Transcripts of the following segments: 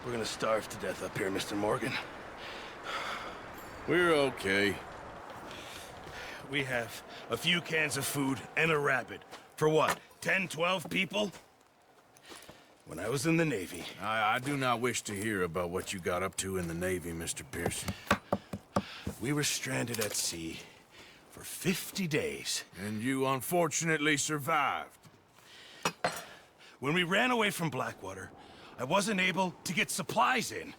We're gonna starve to death up here, Mr. Morgan. We're okay. We have a few cans of food and a rabbit. For what, 10, 12 people? When I was in the Navy... I do not wish to hear about what you got up to in the Navy, Mr. Pearson. We were stranded at sea for 50 days. And you unfortunately survived. When we ran away from Blackwater, I wasn't able to get supplies in.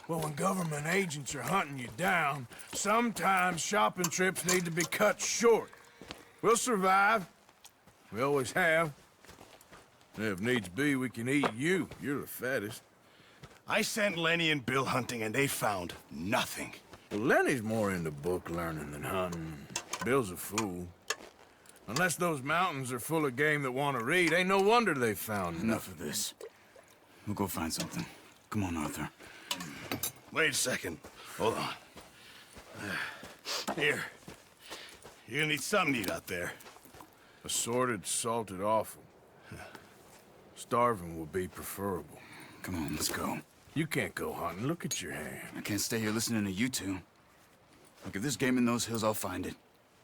Well, when government agents are hunting you down, sometimes shopping trips need to be cut short. We'll survive. We always have. And if needs be, we can eat you. You're the fattest. I sent Lenny and Bill hunting, and they found nothing. Well, Lenny's more into book learning than hunting. Bill's a fool. Unless those mountains are full of game that want to read, ain't no wonder they found Enough of this. We'll go find something. Come on, Arthur. Wait a second. Hold on. Here. You're gonna need something to eat out there. Assorted, salted offal. Starving would be preferable. Come on, let's go. You can't go hunting. Look at your hand. I can't stay here listening to you two. Look, if there's game in those hills, I'll find it.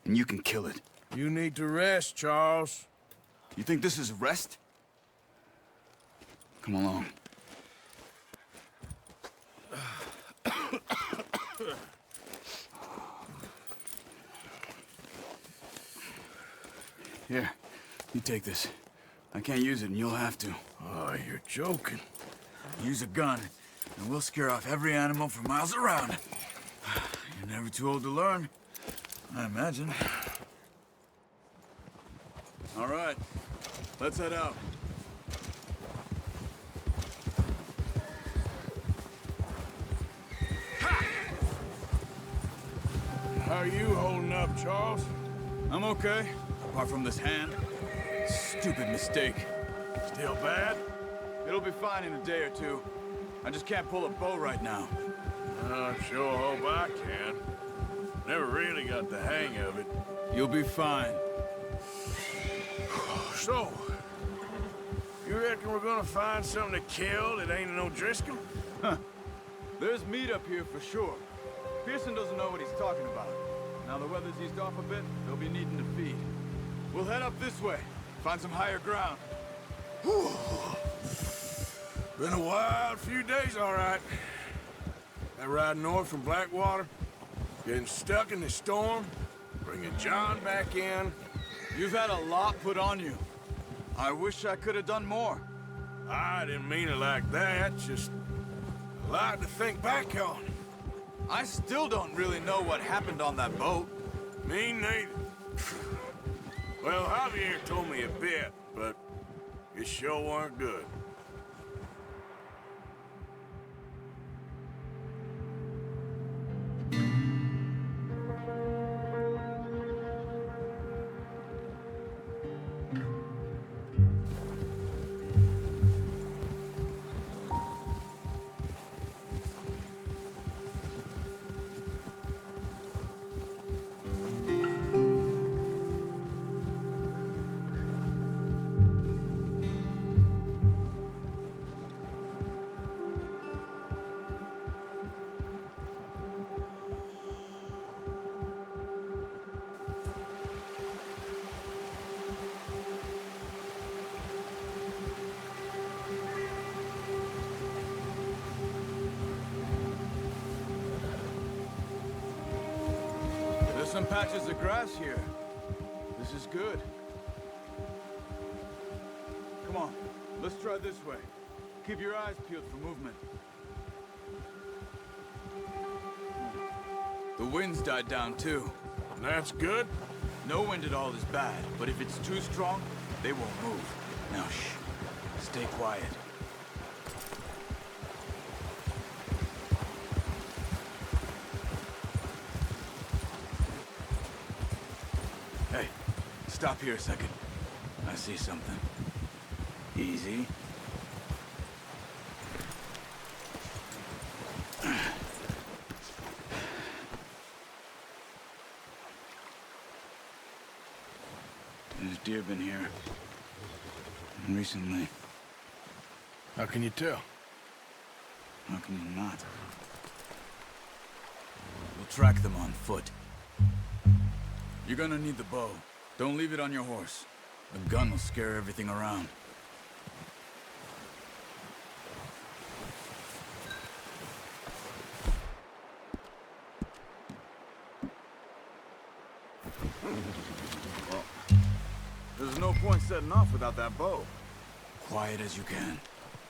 And you can kill it. You need to rest, Charles. You think this is rest? Come along. Here, you take this. I can't use it, and you'll have to. Oh, you're joking. Use a gun, and we'll scare off every animal for miles around. You're never too old to learn, I imagine. All right, let's head out. How are you holding up, Charles? I'm okay, apart from this hand. Stupid mistake. Still bad? It'll be fine in a day or two. I just can't pull a bow right now. I sure hope I can. Never really got the hang of it. You'll be fine. So, you reckon we're gonna find something to kill that ain't no Driscoll? Huh. There's meat up here for sure. Pearson doesn't know what he's talking about. Now the weather's eased off a bit, they'll be needing to feed. We'll head up this way, find some higher ground. Whew. Been a wild few days, all right. That ride north from Blackwater, getting stuck in the storm, bringing John back in. You've had a lot put on you. I wish I could have done more. I didn't mean it like that, just a lot to think back on. I still don't really know what happened on that boat. Me neither. Well, Javier told me a bit, but it sure weren't good. There's some patches of grass here. This is good. Come on, let's try this way. Keep your eyes peeled for movement. The wind's died down too. That's good. No wind at all is bad, but if it's too strong, they won't move. Now shh, stay quiet. Hey, stop here a second. I see something. Easy. There's deer been here. Recently. How can you tell? How can you not? We'll track them on foot. You're gonna need the bow. Don't leave it on your horse. A gun will scare everything around. Well, there's no point setting off without that bow. Quiet as you can.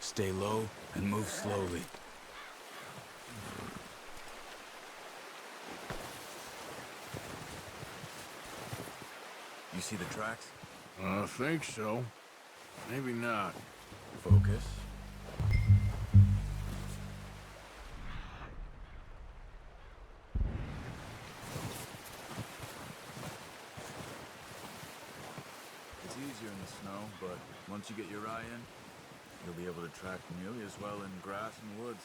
Stay low and move slowly. You see the tracks? I think so. Maybe not. Focus. It's easier in the snow, but once you get your eye in, you'll be able to track nearly as well in grass and woods.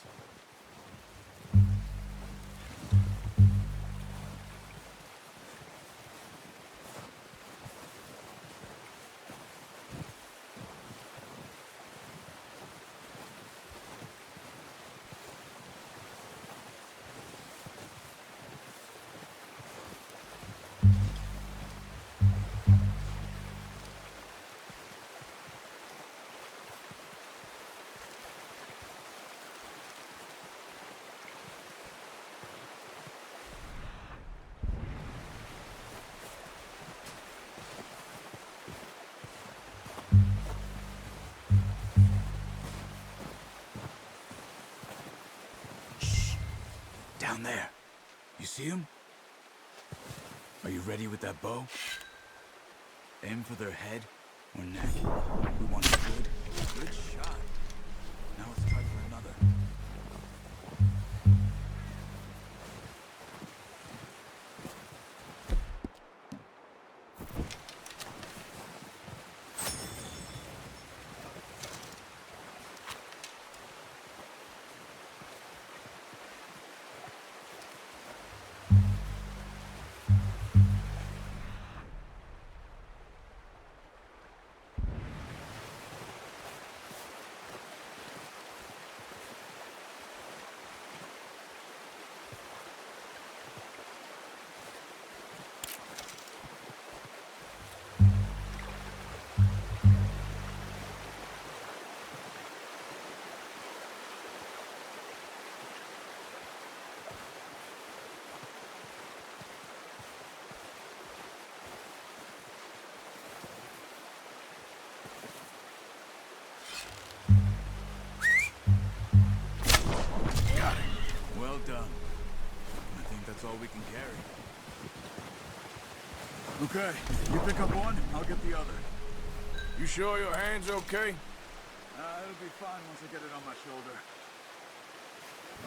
Down there. You see him? Are you ready with that bow? Aim for their head or neck. We want a good shot. Now it's time for another. Well done. I think that's all we can carry. Okay, you pick up one, I'll get the other. You sure your hand's okay? It'll be fine once I get it on my shoulder.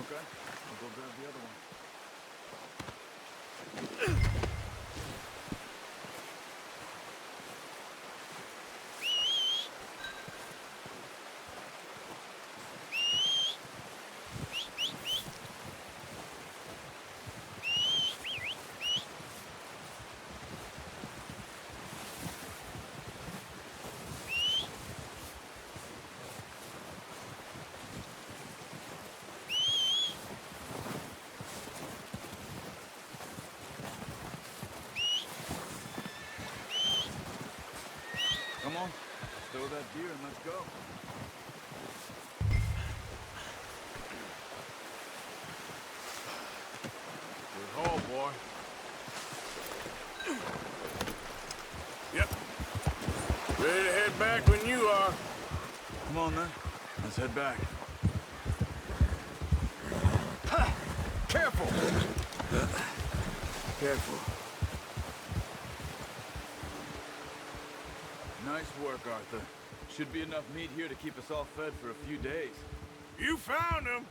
Okay, I'll go grab the other one. Come on, stow that deer and let's go. Good haul, boy. Yep. Ready to head back when you are. Come on then, let's head back. Careful! Careful. Nice work, Arthur. Should be enough meat here to keep us all fed for a few days. You found him!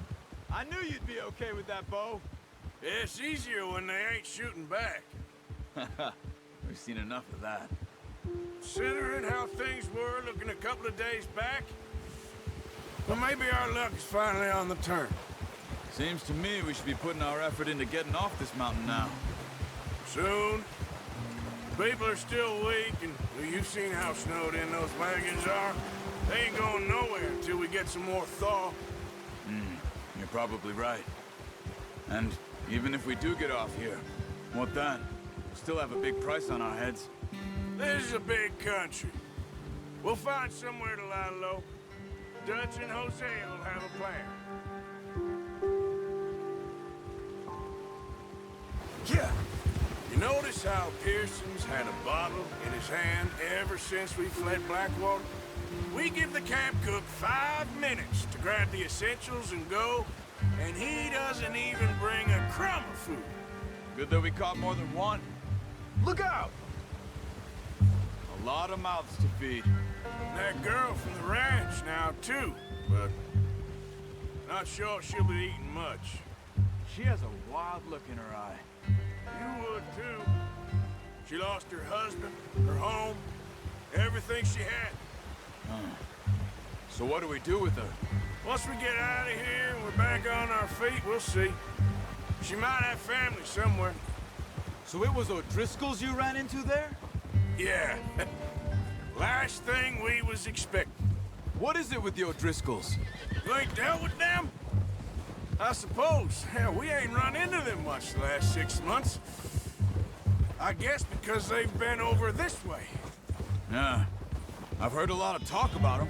I knew you'd be okay with that bow. Yeah, it's easier when they ain't shooting back. We've seen enough of that. Considering how things were looking a couple of days back, well, maybe our luck is finally on the turn. Seems to me we should be putting our effort into getting off this mountain now. Soon. People are still weak, and well, you've seen how snowed in those wagons are. They ain't going nowhere until we get some more thaw. You're You're probably right. And even if we do get off here, what then? We still have a big price on our heads. This is a big country. We'll find somewhere to lie low. Dutch and Hosea will have a plan. Yeah. You notice how Pearson's had a bottle in his hand ever since we fled Blackwater? We give the camp cook 5 minutes to grab the essentials and go, and he doesn't even bring a crumb of food. Good that we caught more than one. Look out! A lot of mouths to feed. That girl from the ranch now, too, but not sure she'll be eating much. She has a wild look in her eye. You would, too. She lost her husband, her home, everything she had. So what do we do with her? Once we get out of here and we're back on our feet, we'll see. She might have family somewhere. So it was O'Driscolls you ran into there? Yeah. Last thing we was expecting. What is it with the O'Driscolls? You ain't dealt with them? I suppose. Hell, we ain't run into them much the last 6 months. I guess because they've been over this way. Yeah. I've heard a lot of talk about them.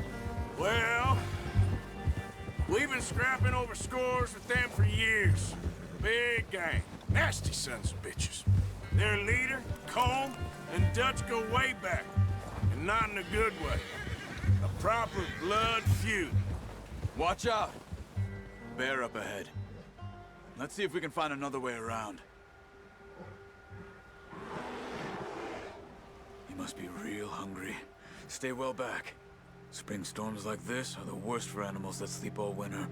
Well, we've been scrapping over scores with them for years. Big gang. Nasty sons of bitches. Their leader, Colm, and Dutch go way back. And not in a good way. A proper blood feud. Watch out. Bear up ahead. Let's see if we can find another way around. He must be real hungry. Stay well back. Spring storms like this are the worst for animals that sleep all winter.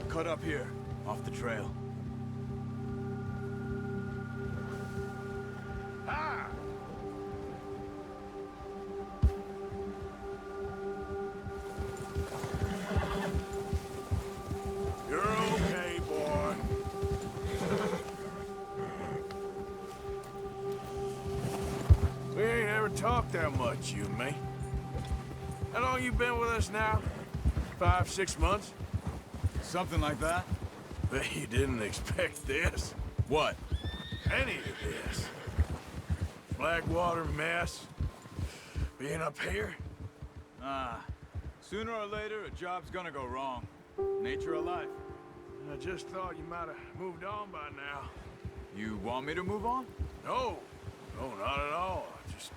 Cut up here, off the trail. Ah! You're okay, boy. We ain't ever talked that much, you and me. How long you been with us now? 5, 6 months? Something like that? Bet you didn't expect this. What? Any of this. Blackwater mess. Being up here. Sooner or later, a job's gonna go wrong. Nature of life. I just thought you might have moved on by now. You want me to move on? No. No, not at all. I just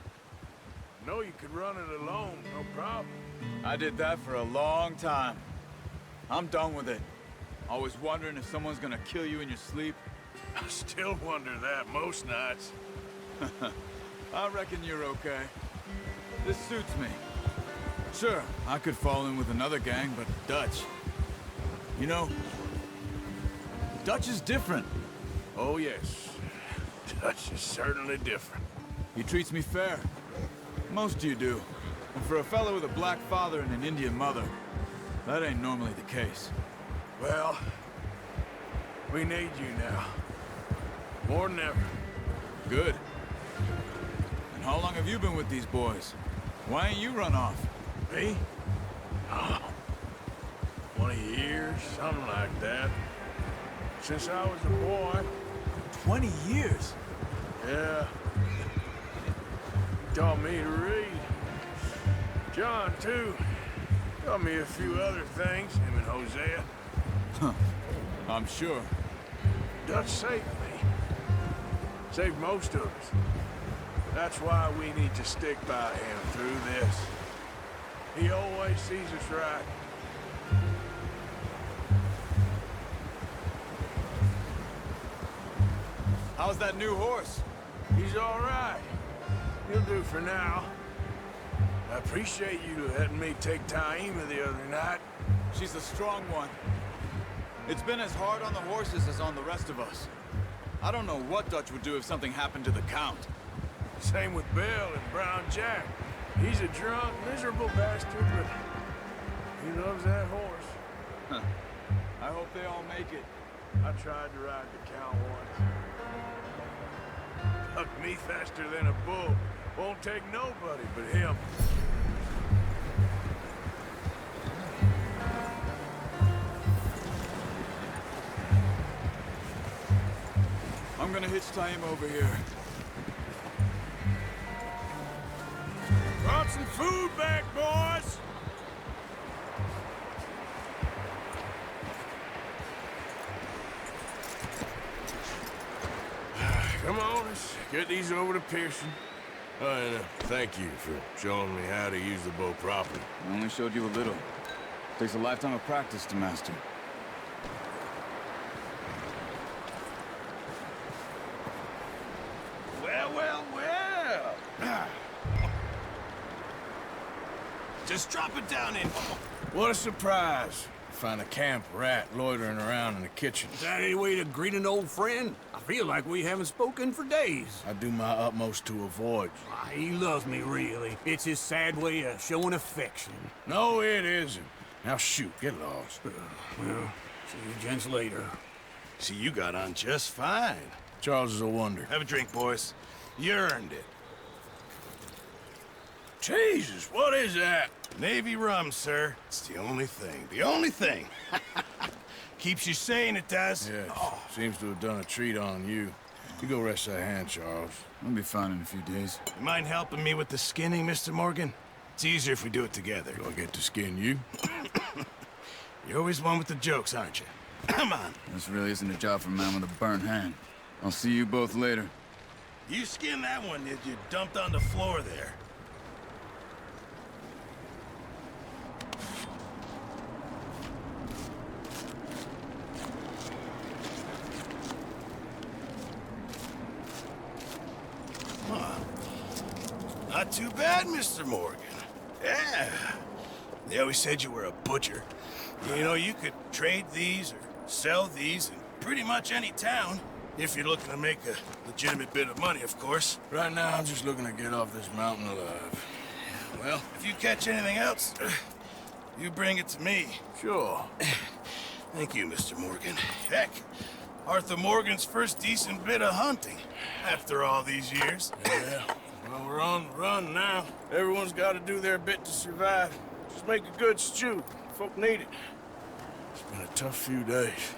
know you could run it alone, no problem. I did that for a long time. I'm done with it. Always wondering if someone's gonna kill you in your sleep. I still wonder that most nights. I reckon you're okay. This suits me. Sure, I could fall in with another gang, but Dutch... You know, Dutch is different. Oh, yes. Dutch is certainly different. He treats me fair. Most of you do. And for a fellow with a black father and an Indian mother, that ain't normally the case. Well, we need you now. More than ever. Good. And how long have you been with these boys? Why ain't you run off? Me? Oh, 20 years, something like that. Since I was a boy. 20 years? Yeah. He taught me to read. John, too. Taught me a few other things, him and Hosea. I'm sure. Dutch saved me. Saved most of us. That's why we need to stick by him through this. He always sees us right. How's that new horse? He's all right. He'll do for now. I appreciate you letting me take Taima the other night. She's a strong one. It's been as hard on the horses as on the rest of us. I don't know what Dutch would do if something happened to the Count. Same with Bill and Brown Jack. He's a drunk, miserable bastard, but He loves that horse. I hope they all make it. I tried to ride the cow once. Bucked me faster than a bull. Won't take nobody but him. I'm gonna hitch tie him over here. Brought some food back, boys! Come on, let's get these over to Pearson. Oh, and thank you for showing me how to use the bow properly. I only showed you a little. Takes a lifetime of practice to master. Well, well, well. Just drop it down in. What a surprise. Find a camp rat loitering around in the kitchen. Is that any way to greet an old friend? I feel like we haven't spoken for days. I do my utmost to avoid you. He loves me, really. It's his sad way of showing affection. No, it isn't. Now shoot, get lost. Well, see you gents later. See, you got on just fine. Charles is a wonder. Have a drink, boys. You earned it. Jesus, what is that? Navy rum, sir. It's the only thing. The only thing. Keeps you sane, it does. Yes, seems to have done a treat on you. You go rest that hand, Charles. I'll be fine in a few days. You mind helping me with the skinning, Mr. Morgan? It's easier if we do it together. Do I get to skin you? You're always one with the jokes, aren't you? Come on. This really isn't a job for a man with a burnt hand. I'll see you both later. You skinned that one that you dumped on the floor there. Not too bad, Mr. Morgan. Yeah. They always said you were a butcher. You know, you could trade these or sell these in pretty much any town. If you're looking to make a legitimate bit of money, of course. Right now, I'm just looking to get off this mountain alive. Well, if you catch anything else, you bring it to me. Sure. Thank you, Mr. Morgan. Heck, Arthur Morgan's first decent bit of hunting after all these years. Yeah. Well, we're on the run now. Everyone's got to do their bit to survive. Just make a good stew. Folk need it. It's been a tough few days.